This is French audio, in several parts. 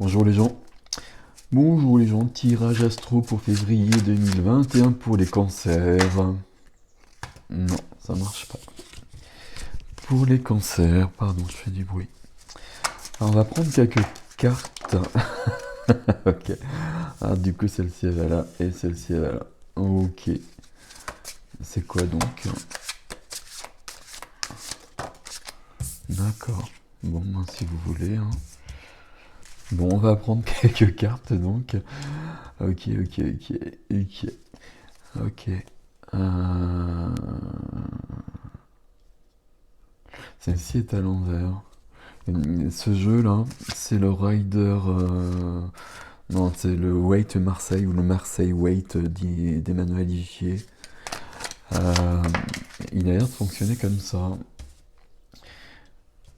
Bonjour les gens. Bonjour les gens, tirage astro pour février 2021 pour les cancers. Non, ça marche pas. Pour les cancers, pardon, je fais du bruit. Alors, on va prendre quelques cartes. Ok. Ah, du coup, celle-ci elle va là et celle-ci elle va là. Ok. C'est quoi donc? D'accord. Bon, ben, si vous voulez, hein. Bon, on va prendre quelques cartes donc. Ok, ok, ok, ok. Ok. Euh, Celle-ci est à l'envers. Ce jeu-là, c'est le Rider. Non, c'est le Weight Marseille ou le Marseille Weight d'Emmanuel Igier. Euh, il a l'air de fonctionner comme ça.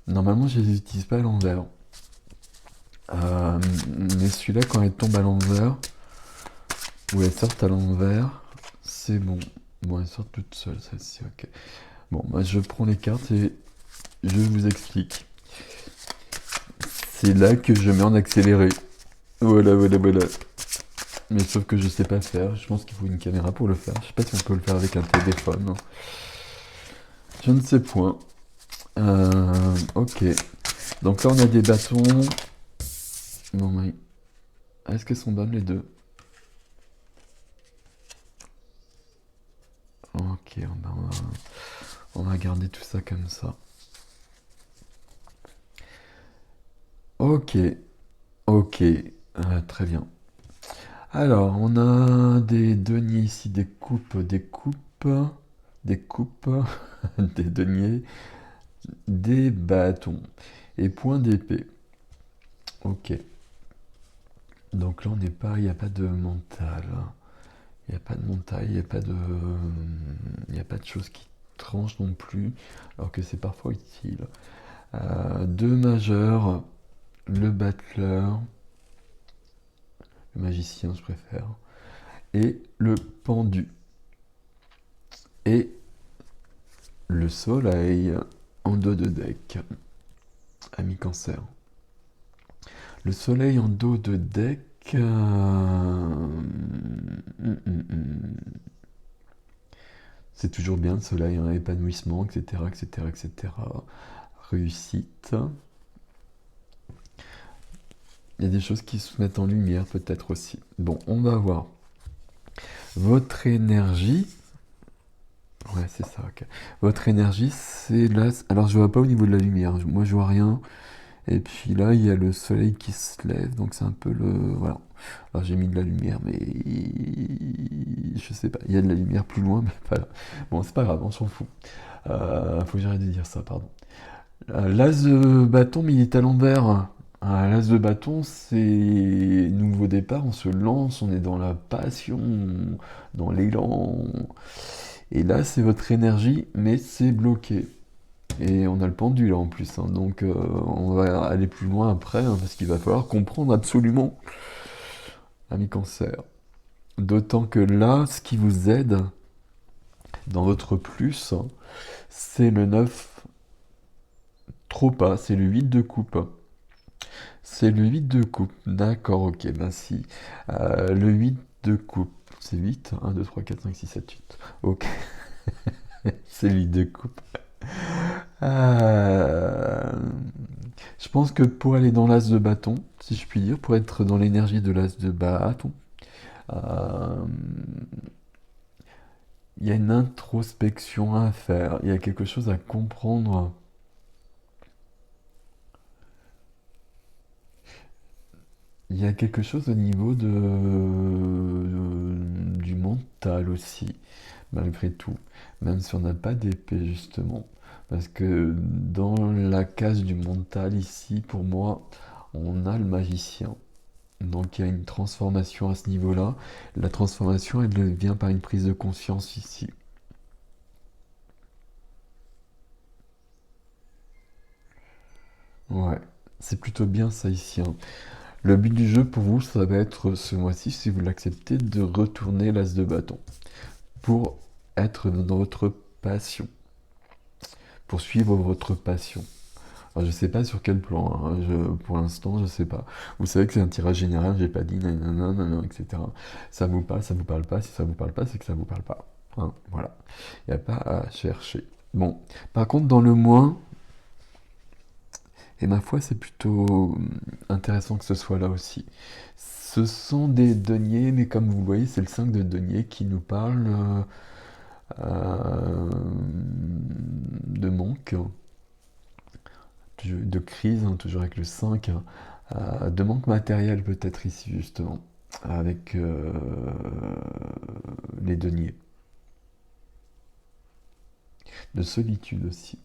Normalement, je les utilise pas à l'envers. Mais celui-là, quand elle tombe à l'envers, ou elle sort à l'envers, c'est bon. Bon, elle sort toute seule, celle-ci, ok. Bon, bah, je prends les cartes et je vous explique. C'est là que je mets en accéléré. Voilà, voilà, voilà. Mais sauf que je sais pas faire. Je pense qu'il faut une caméra pour le faire. Je sais pas si on peut le faire avec un téléphone. Je ne sais point. Ok. Donc là, on a des bâtons. Bon, oui. Est-ce qu'elles sont bonnes les deux? Ok, on va garder tout ça comme ça. Ok, ok, très bien. Alors, on a des deniers ici, des coupes, des coupes, des deniers, des bâtons et points d'épée. Ok. Donc là, on n'est pas, il n'y a pas de mental. Il n'y a pas de montagne, il n'y a pas de choses qui tranchent non plus, alors que c'est parfois utile. Deux majeurs, le battleur, le magicien je préfère, et le pendu. Et le soleil en dos de deck, ami cancer. Le soleil en dos de deck... C'est toujours bien le soleil, hein, épanouissement, etc., etc., etc. Réussite. Il y a des choses qui se mettent en lumière peut-être aussi. Bon, on va voir. Votre énergie... Ouais, c'est ça, ok. Votre énergie, c'est là... Alors, je vois pas au niveau de la lumière. Moi, je vois rien. Et puis là, il y a le soleil qui se lève. Donc, c'est un peu le... Voilà. Alors, j'ai mis de la lumière, mais... Je sais pas. Il y a de la lumière plus loin, mais voilà. Bon, c'est pas grave, on s'en fout. Faut que j'arrête de dire ça, pardon. L'as de bâton, mais il est à l'envers. L'as de bâton, c'est nouveau départ, on se lance, on est dans la passion, dans l'élan. Et là, c'est votre énergie, mais c'est bloqué. Et on a le pendu là en plus, hein. Donc on va aller plus loin après, hein, parce qu'il va falloir comprendre absolument, ami cancer. D'autant que là, ce qui vous aide dans votre plus, hein, c'est le 9 trop pas, c'est le 8 de coupe. C'est le 8 de coupe. D'accord, ok, ben si. Le 8 de coupe. C'est 8. 1, 2, 3, 4, 5, 6, 7, 8. Ok, c'est le 8 de coupe. Euh, Je pense que pour aller dans l'as de bâton, si je puis dire, pour être dans l'énergie de l'as de bâton, euh, il y a une introspection à faire. Il y a quelque chose à comprendre. Il y a quelque chose au niveau du mental aussi, malgré tout. Même si on n'a pas d'épée, justement. Parce que dans la case du mental, ici, pour moi, on a le magicien. Donc il y a une transformation à ce niveau-là. La transformation, elle vient par une prise de conscience ici. Ouais, c'est plutôt bien ça ici, hein. Le but du jeu pour vous, ça va être ce mois-ci, si vous l'acceptez, de retourner l'as de bâton. Pour être dans votre passion, pour suivre votre passion. Alors, je sais pas sur quel plan, hein, pour l'instant, je sais pas. Vous savez que c'est un tirage général, j'ai pas dit nanana, nanana, etc. Ça vous parle pas. Si ça vous parle pas, c'est que ça vous parle pas. Hein, voilà. Il n'y a pas à chercher. Bon, par contre, dans le moins, et ma foi, c'est plutôt intéressant que ce soit là aussi. Ce sont des deniers, mais comme vous le voyez, c'est le 5 de deniers qui nous parle de manque, de crise, hein, toujours avec le 5, de manque matériel peut-être ici justement, avec les deniers. De solitude aussi.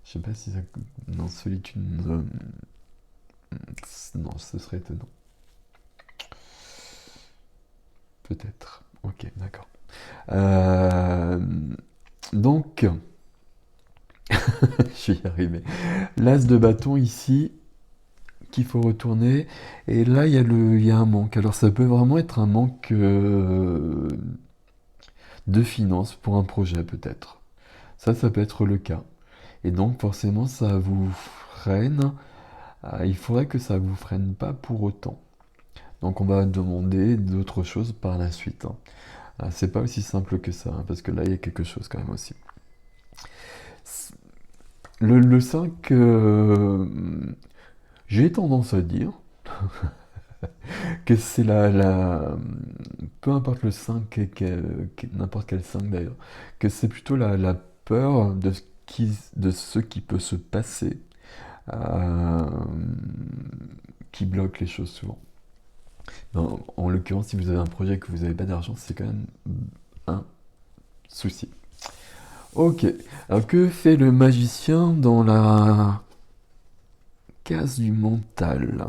Je sais pas si ça... Non, solitude... non, ce serait étonnant. Peut-être. Ok, d'accord. Euh, donc, je vais y arriver. L'as de bâton ici, qu'il faut retourner. Et là, il y a un manque. Alors, ça peut vraiment être un manque de finances pour un projet, peut-être. Ça peut être le cas. Et donc, forcément, ça vous freine. Il faudrait que ça vous freine pas pour autant. Donc, on va demander d'autres choses par la suite, hein. C'est pas aussi simple que ça, hein, parce que là, il y a quelque chose quand même aussi. Le 5, j'ai tendance à dire que c'est peu importe le 5, n'importe quel 5 d'ailleurs, que c'est plutôt la peur de ce qui peut se passer euh, qui bloque les choses souvent. En l'occurrence, si vous avez un projet et que vous n'avez pas d'argent, c'est quand même un souci. Ok, alors que fait le magicien dans la case du mental?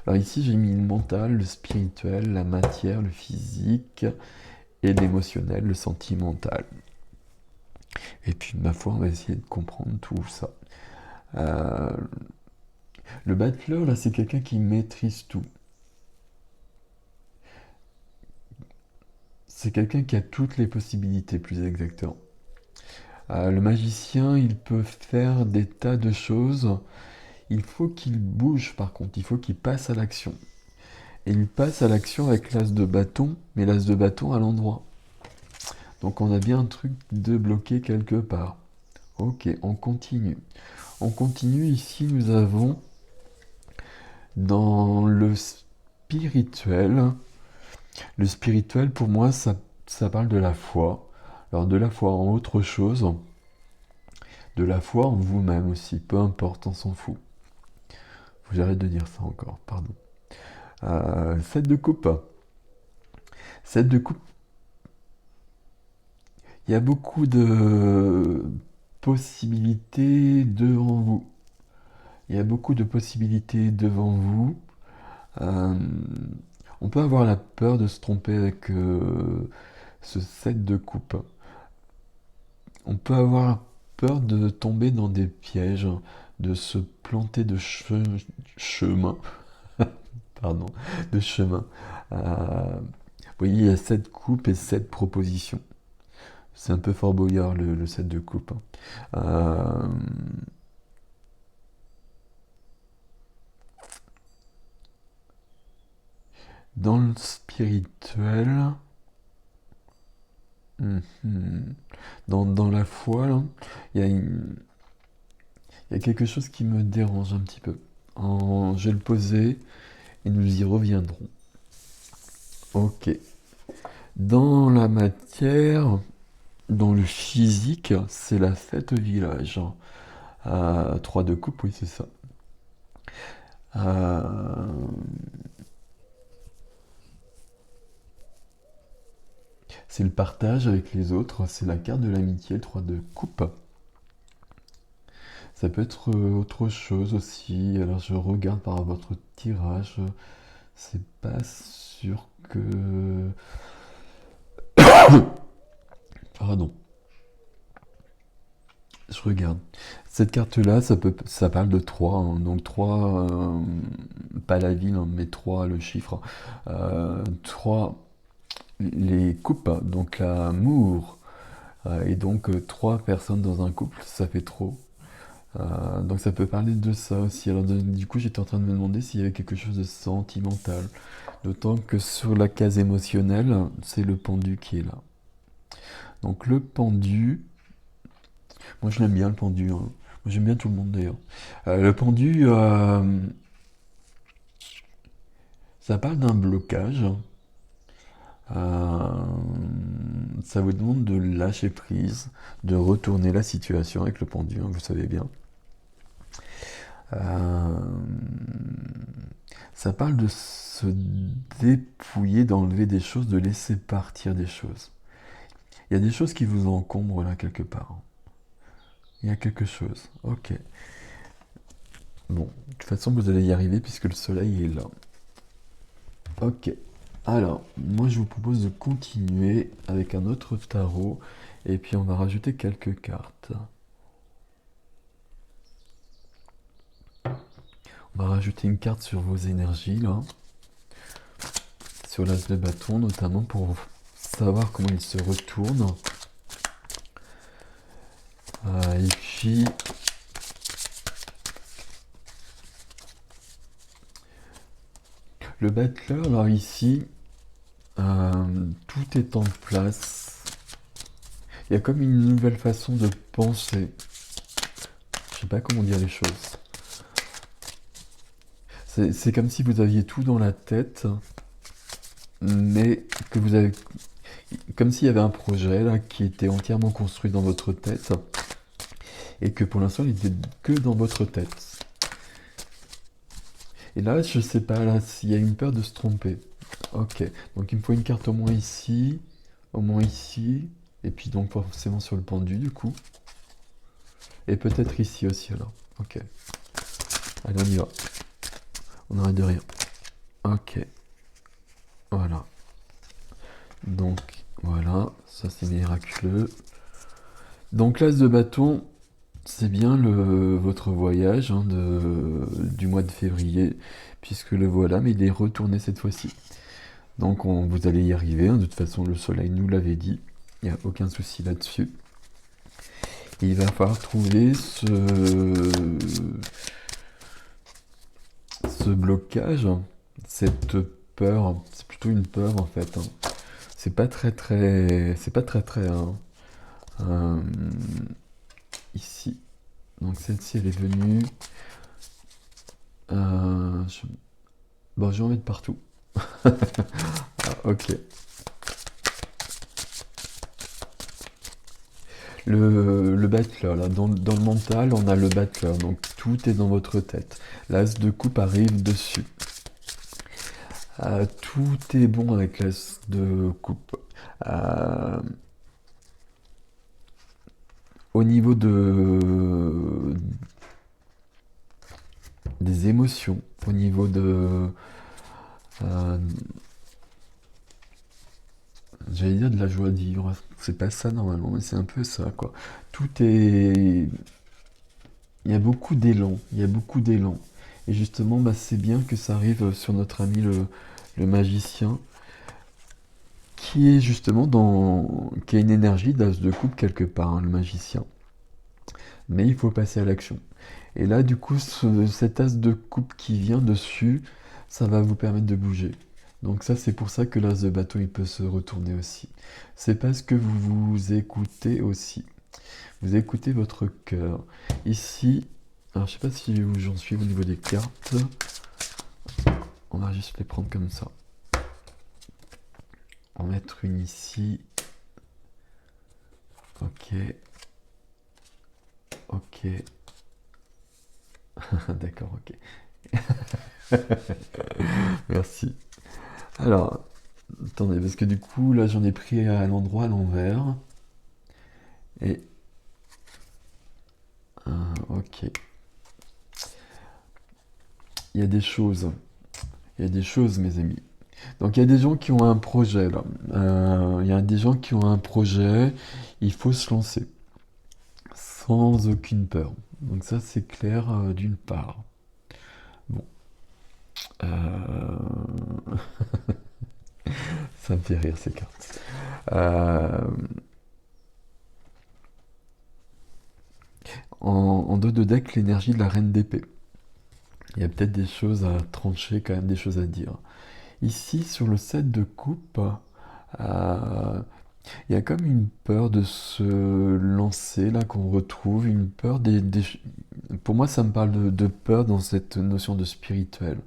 Alors ici, j'ai mis le mental, le spirituel, la matière, le physique et l'émotionnel, le sentimental. Et puis, ma foi, on va essayer de comprendre tout ça. Euh, le battleur, là, c'est quelqu'un qui maîtrise tout. C'est quelqu'un qui a toutes les possibilités, plus exactement. Le magicien, il peut faire des tas de choses. Il faut qu'il bouge, par contre. Il faut qu'il passe à l'action. Et il passe à l'action avec l'as de bâton, mais l'as de bâton à l'endroit. Donc on a bien un truc de bloqué quelque part. Ok, on continue. On continue, ici nous avons dans le spirituel. Le spirituel pour moi ça parle de la foi. Alors de la foi en autre chose, de la foi en vous-même aussi, peu importe, on s'en fout. Faut que j'arrête de dire ça encore, pardon. 7 de coupe. 7 de coupe, il y a beaucoup de possibilités devant vous. Il y a beaucoup de possibilités devant vous. Euh, on peut avoir la peur de se tromper avec ce set de coupe. On peut avoir peur de tomber dans des pièges, de se planter de chemin, pardon, de chemin. Vous voyez, il y a 7 coupes et 7 propositions. C'est un peu Fort Boyard le set de coupe, hein. Dans le spirituel, dans la foi, là, il y a il y a quelque chose qui me dérange un petit peu. Je vais le poser et nous y reviendrons. Ok. Dans la matière, dans le physique, c'est la fête village. 3 de coupe, oui, c'est ça. Euh, c'est le partage avec les autres, c'est la carte de l'amitié, le 3 de coupe. Ça peut être autre chose aussi. Alors je regarde par votre tirage. C'est pas sûr que... Pardon. Je regarde. Cette carte-là, ça parle de 3, hein. Donc 3, pas la ville, hein, mais 3 le chiffre. 3, les coupes, donc l'amour. Et donc 3 personnes dans un couple, ça fait trop. Donc ça peut parler de ça aussi. Alors du coup, j'étais en train de me demander s'il y avait quelque chose de sentimental. D'autant que sur la case émotionnelle, c'est le pendu qui est là. Donc le pendu, moi je l'aime bien le pendu, hein. Moi j'aime bien tout le monde d'ailleurs. Le pendu, ça parle d'un blocage. Euh, Ça vous demande de lâcher prise, de retourner la situation avec le pendu, hein, vous savez bien. Euh, Ça parle de se dépouiller, d'enlever des choses, de laisser partir des choses. Il y a des choses qui vous encombrent là quelque part. Il y a quelque chose. Ok. Bon, de toute façon, vous allez y arriver puisque le soleil est là. Ok. Alors, moi je vous propose de continuer avec un autre tarot et puis on va rajouter quelques cartes. On va rajouter une carte sur vos énergies là, sur l'as de bâton notamment pour savoir comment il se retourne. Et puis le battleur, alors ici, tout est en place. Il y a comme une nouvelle façon de penser. Je sais pas comment dire les choses. C'est comme si vous aviez tout dans la tête, mais que vous avez... Comme s'il y avait un projet là qui était entièrement construit dans votre tête, et que pour l'instant il était que dans votre tête. Et là, je sais pas, là, s'il y a une peur de se tromper. Ok, donc il me faut une carte au moins ici, et puis donc forcément sur le pendu du coup. Et peut-être ici aussi alors. Ok. Allez, on y va. On arrête de rien. Ok. Voilà. Donc, voilà. Ça, c'est miraculeux. Donc, l'as de bâton, c'est bien votre voyage hein, du mois de février, puisque le voilà, mais il est retourné cette fois-ci. Donc, vous allez y arriver. Hein. De toute façon, le soleil nous l'avait dit. Il n'y a aucun souci là-dessus. Et il va falloir trouver ce blocage, cette peur. C'est plutôt une peur en fait. Hein. C'est pas très très. Hein. Euh, Ici. Donc celle-ci, elle est venue. Euh, je... Bon, je vais en mettre partout. Ah, ok. Le battleur, là, dans le mental, on a le battleur, donc tout est dans votre tête. L'as de coupe arrive dessus. Tout est bon avec l'as de coupe. Euh, Au niveau des émotions, au niveau euh, j'allais dire de la joie de vivre, c'est pas ça normalement, mais c'est un peu ça, quoi. Tout est... Il y a beaucoup d'élan, il y a beaucoup d'élan. Et justement, bah, c'est bien que ça arrive sur notre ami le magicien, qui est justement qui a une énergie d'as de coupe quelque part, hein, le magicien. Mais il faut passer à l'action. Et là, du coup, cet as de coupe qui vient dessus, ça va vous permettre de bouger. Donc ça, c'est pour ça que l'as de bâton, il peut se retourner aussi. C'est parce que vous vous écoutez aussi. Vous écoutez votre cœur. Ici, alors je sais pas si où j'en suis au niveau des cartes. On va juste les prendre comme ça. En mettre une ici. Ok. Ok. D'accord, ok. Merci. Alors, attendez, parce que du coup, là, j'en ai pris à l'endroit à l'envers. Et... ok. Il y a des choses. Il y a des choses, mes amis. Donc, il y a des gens qui ont un projet, là. Il y a des gens qui ont un projet. Il faut se lancer. Sans aucune peur. Donc ça, c'est clair d'une part. Bon. Euh, Ça me fait rire, ces cartes. Euh, en dos de deck l'énergie de la reine d'épée. Il y a peut-être des choses à trancher, quand même des choses à dire. Ici, sur le 7 de coupe, euh, il y a comme une peur de se lancer, là, qu'on retrouve, une peur Pour moi, ça me parle de peur dans cette notion de spirituel.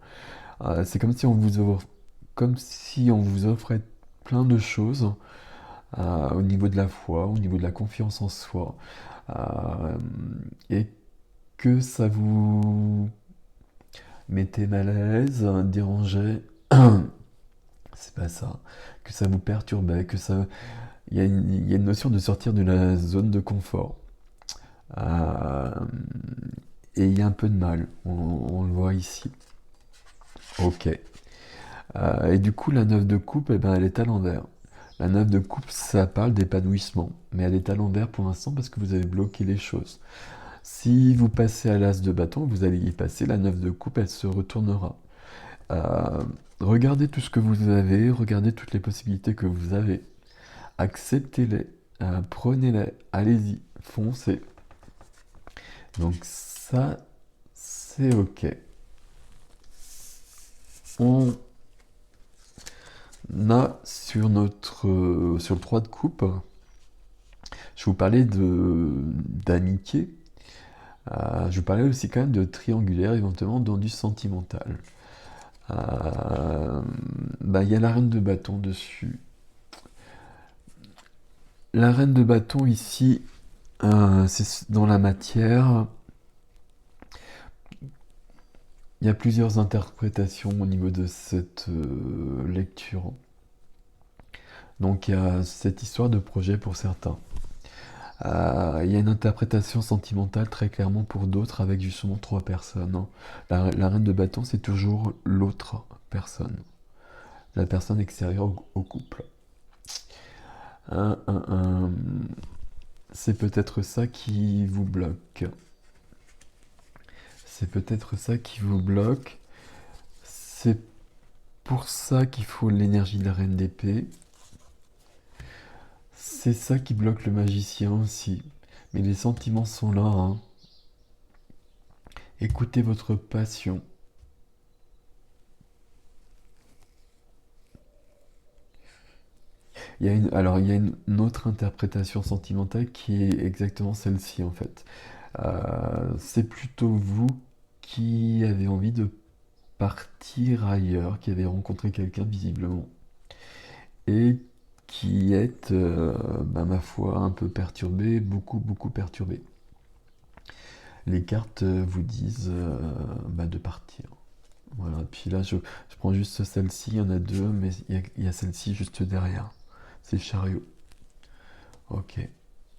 C'est comme si on vous offrait plein de choses au niveau de la foi, au niveau de la confiance en soi, euh, et que ça vous mettait mal à l'aise, dérangeait, c'est pas ça, que ça vous perturbait, il y a une notion de sortir de la zone de confort. Euh, et il y a un peu de mal, on le voit ici. Ok. Et du coup, la 9 de coupe, eh ben, elle est à l'envers. La 9 de coupe, ça parle d'épanouissement, mais elle est à l'envers pour l'instant parce que vous avez bloqué les choses. Si vous passez à l'as de bâton, vous allez y passer, la 9 de coupe, elle se retournera. Euh, Regardez tout ce que vous avez, regardez toutes les possibilités que vous avez. Acceptez-les, prenez-les, allez-y, foncez. Donc ça, c'est ok. On a sur le 3 de coupe, je vous parlais d'amitié. Je vous parlais aussi quand même de triangulaire, éventuellement dans du sentimental. Bah, il y a la reine de bâton dessus. La reine de bâton ici, c'est dans la matière. Il y a plusieurs interprétations au niveau de cette lecture. Donc il y a cette histoire de projet pour certains. Il y a une interprétation sentimentale très clairement pour d'autres avec justement trois personnes, hein. La reine de bâton, c'est toujours l'autre personne, la personne extérieure au couple. Un. C'est peut-être ça qui vous bloque. C'est peut-être ça qui vous bloque. C'est pour ça qu'il faut l'énergie de la reine d'épée. C'est ça qui bloque le magicien aussi. Mais les sentiments sont là, hein. Écoutez votre passion. Alors, il y a une autre interprétation sentimentale qui est exactement celle-ci en fait. C'est plutôt vous qui avez envie de partir ailleurs, qui avez rencontré quelqu'un visiblement, et qui êtes, bah, ma foi, un peu perturbé, beaucoup, beaucoup perturbé. Les cartes vous disent bah, de partir. Voilà, puis là je prends juste celle-ci, il y en a deux, mais il y a celle-ci juste derrière. C'est le chariot. Ok.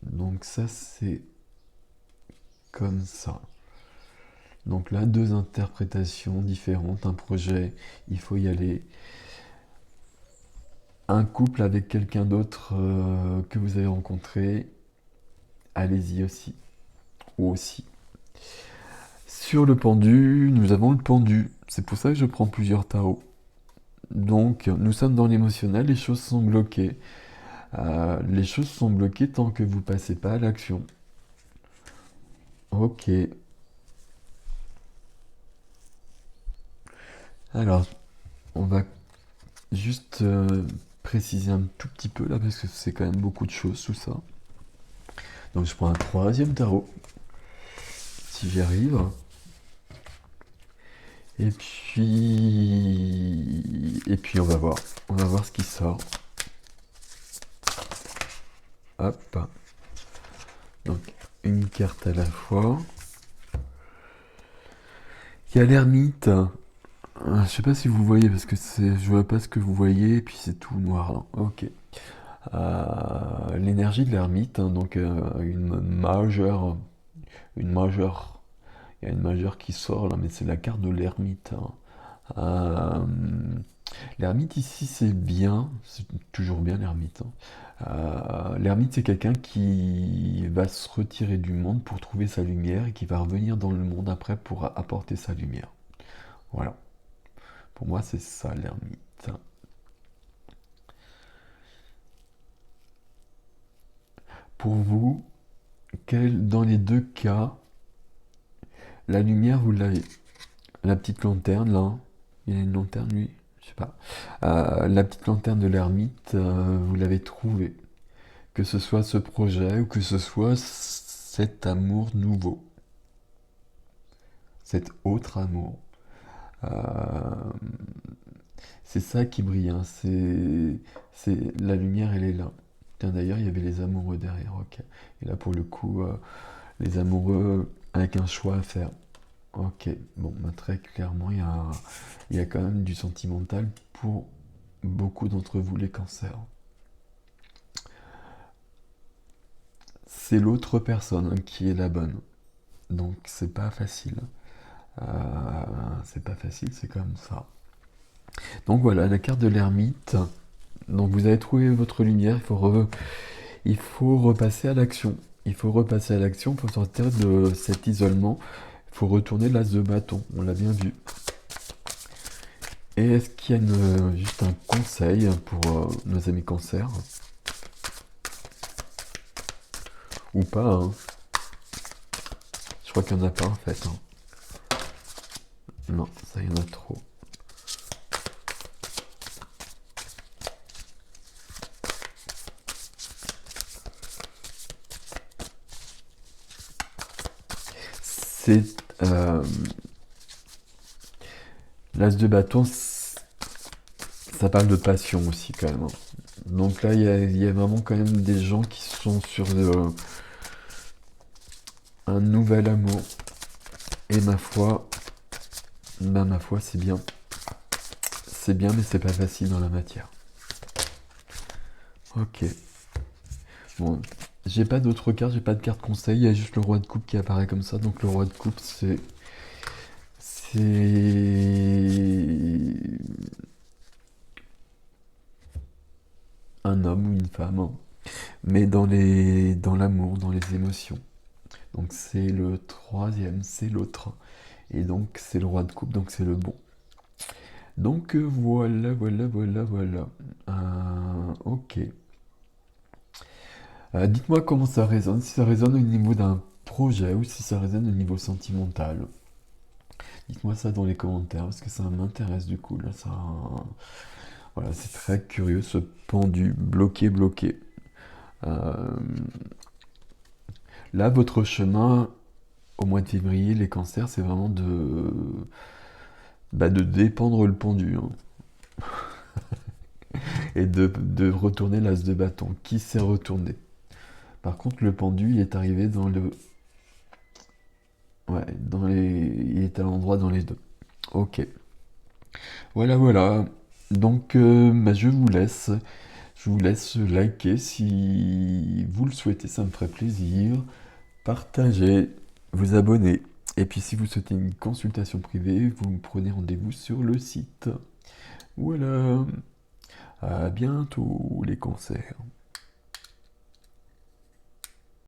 Donc ça c'est comme ça. Donc là, deux interprétations différentes. Un projet, il faut y aller. Un couple avec quelqu'un d'autre que vous avez rencontré, allez-y aussi. Ou aussi. Sur le pendu, nous avons le pendu. C'est pour ça que je prends plusieurs tarots. Donc, nous sommes dans l'émotionnel, les choses sont bloquées. Les choses sont bloquées tant que vous passez pas à l'action. Ok. Alors, on va juste préciser un tout petit peu là, parce que c'est quand même beaucoup de choses tout ça. Donc je prends un troisième tarot, si j'y arrive. Et puis on va voir. On va voir ce qui sort. Hop. Donc une carte à la fois. Il y a l'ermite. Je sais pas si vous voyez parce que je vois pas ce que vous voyez et puis c'est tout noir là. Ok. L'énergie de l'ermite, hein, donc une majeure. Il y a une majeure qui sort là, mais c'est la carte de l'ermite, hein. Euh, L'ermite ici c'est bien, c'est toujours bien l'ermite, hein. L'ermite c'est quelqu'un qui va se retirer du monde pour trouver sa lumière et qui va revenir dans le monde après pour apporter sa lumière. Voilà. Pour moi c'est ça l'ermite. Pour vous, dans les deux cas, La lumière, vous l'avez. La petite lanterne, là. Il a une lanterne, lui? Je sais pas. La petite lanterne de l'ermite, vous l'avez trouvée. Que ce soit ce projet ou que ce soit cet amour nouveau. Cet autre amour. Euh, c'est ça qui brille, hein. La lumière, elle est là. Tiens, d'ailleurs, il y avait les amoureux derrière, ok. Et là, pour le coup, les amoureux avec un choix à faire. Ok, bon, bah, très clairement, il y a quand même du sentimental pour beaucoup d'entre vous, les cancers. C'est l'autre personne, hein, qui est la bonne. Donc, c'est pas facile. Euh, c'est pas facile, c'est comme ça. Donc voilà, la carte de l'ermite. Donc vous avez trouvé votre lumière, il faut repasser à l'action. Il faut repasser à l'action pour sortir de cet isolement. Il faut retourner l'as de bâton, on l'a bien vu. Et est-ce qu'il y a juste un conseil pour nos amis cancer? Ou pas, hein? Je crois qu'il n'y en a pas en fait, hein. Non, ça y en a trop. C'est l'as de bâton, ça parle de passion aussi quand même, hein. Donc là, il y a vraiment quand même des gens qui sont sur un nouvel amour. Et ma foi, c'est bien. C'est bien, mais c'est pas facile dans la matière. Ok. Bon, j'ai pas d'autres cartes, j'ai pas de carte conseil, il y a juste le roi de coupe qui apparaît comme ça. Donc le roi de coupe, c'est un homme ou une femme, hein, mais dans l'amour, dans les émotions. Donc c'est le troisième, c'est l'autre. Et donc c'est le roi de coupe, donc c'est le bon. Donc voilà. Ok. Dites-moi comment ça résonne, si ça résonne au niveau d'un projet ou si ça résonne au niveau sentimental. Dites-moi ça dans les commentaires parce que ça m'intéresse du coup. Là, ça, voilà, c'est très curieux ce pendu bloqué. Euh, Là, votre chemin au mois de février, les cancers, c'est vraiment de dépendre le pendu, hein, et de retourner l'as de bâton. Qui s'est retourné? Par contre, le pendu, il est arrivé dans le. Ouais, il est à l'endroit dans les deux. Ok. Voilà. Donc, bah, je vous laisse. Je vous laisse liker si vous le souhaitez, ça me ferait plaisir. Partagez, vous abonner. Et puis si vous souhaitez une consultation privée, vous me prenez rendez-vous sur le site. Voilà. À bientôt les concerts.